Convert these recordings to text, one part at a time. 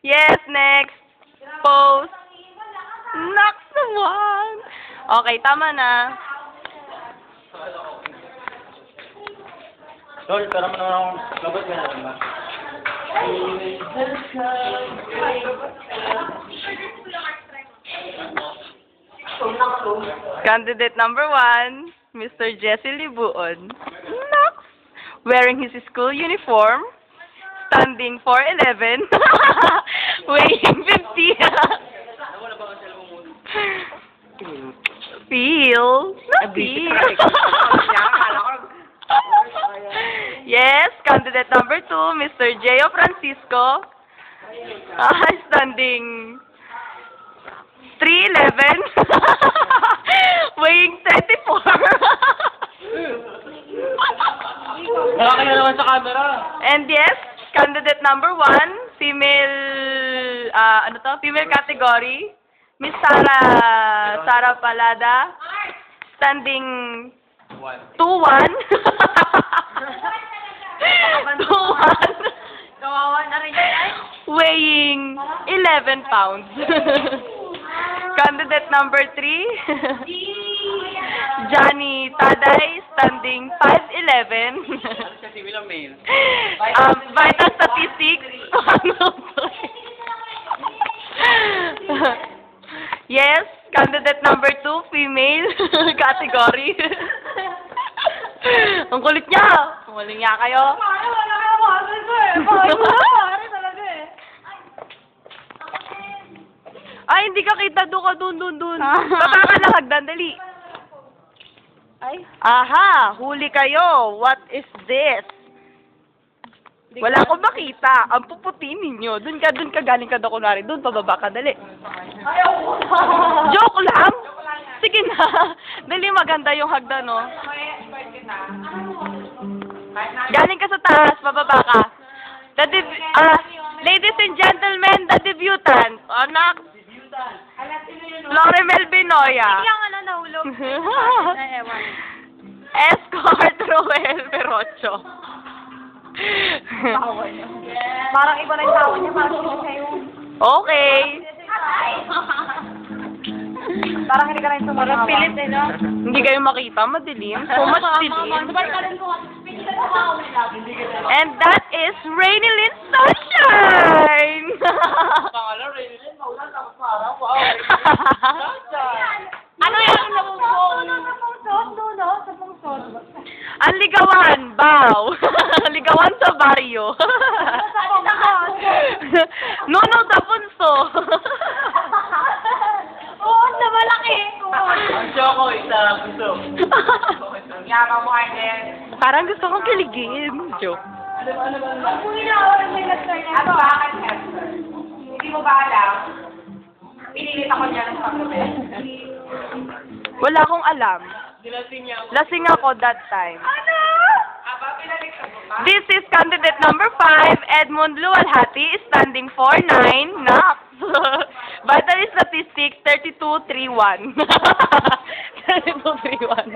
Yes, next. Pose. Next naman. Okay, tama na. Tol, pero mo naman labas ka natin ba? Candidate number 1, Mr. Jesse Libuon. Next. Wearing his school uniform. Standing 4'11". Weighing 50. Feel. Feel. Yes, candidate number 2, Mr. Jeo Francisco. Standing 3'11". Weighing 34. Nakakaya naman sa camera. And yes, candidate number 1, female, female category, Miss Sara Palada, standing 2'1". 2'1". Kawawa na rin yan. Weighing 11 pounds. Candidate number 3, Johnny Taday, standing 5'11". Kasi bilang male. Vital statistics. Yes, candidate number 2, female category. Ang kulit niya. Humaling niya kayo. Pare, wala kang muscle ko eh. Pare talaga eh. Ay, hindi ka kita. Doon. Baba ka lang, hagdan. Dali. Ay. Aha, huli kayo. What is this? Wala akong makita. Ang puputi ninyo. Doon ka galing ka daw kunwari. Doon, pababa ka. Dali. Ayaw ko. Joke lang? Sige na. Dali, maganda yung hagdan, no? Galing ka sa taas, pababa ka. Ladies and gentlemen, the debutant. Anak. Loremel Binoya. Biglang nahulog. Ewan. Escort Roel Perocho. Parang iba na yung tawa niya. Parang hindi siya yung... Okay. Parang hindi ka rin sumatawa. Parang pilit eh, no? Hindi kayo makita, madilim. So much dilim. And that is Rainy Lynn Sunshine! Pangalan, Raylene, maulan lang sa araw. Wow, Ano yung nabubong? Sa pungsod. Ang ligawan, bow. Ligawan sa baryo. Nuno sa punso. Oo, sa malaki. Ang choco, isa gusto. Yama mo, Arlen. Parang gusto kong kiligin. Joke. Kung ako rin may nag-turn na. Ano ba? Hindi mo ba alam? Pinilit ako niya ng pagkabi. Wala akong alam. Dilasing niya. Lasing ako that time. Ano? Aba, pinalik ka mo ba? This is candidate number 5, Edmund Luwalhati, standing 4'9". Knox. Vital statistics, 32-3-1. 32-3-1.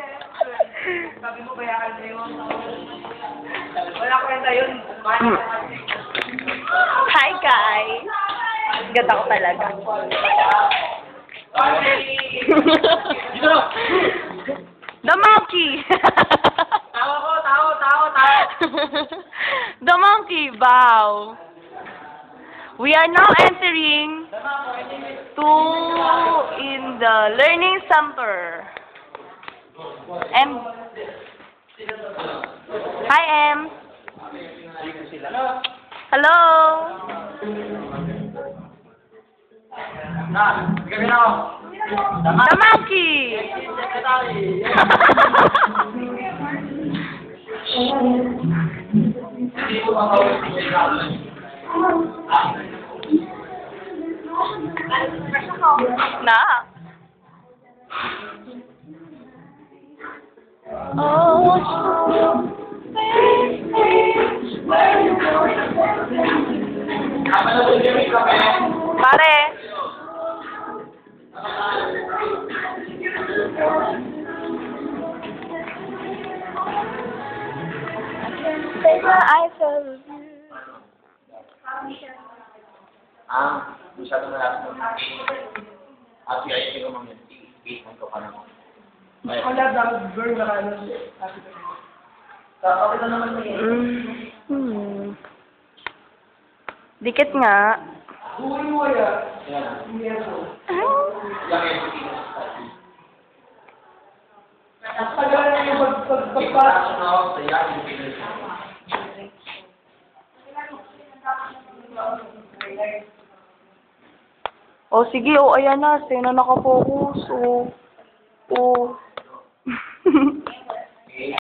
Sabi mo, bayaan na yun. Wala kwenta yun. Hi, guys. Ganda ko talaga. Dito! The monkey. Tawa ko, tawa. The monkey bow. We are now entering in the learning center. Hi, Em. Hello. Gabi na ako. The monkey. Na. Pare. Take my eyes off of you. Masyado malapit mo. At i-ayos ko mga i-8 ko pa naman. Wala dapat burn na ano. Okay na naman mo yun. Dikit nga. Uwi mo yan. Yan. Ang tagal na yung pagpapasok. O sige, ayan na. Sa'yo na nakapokus. O.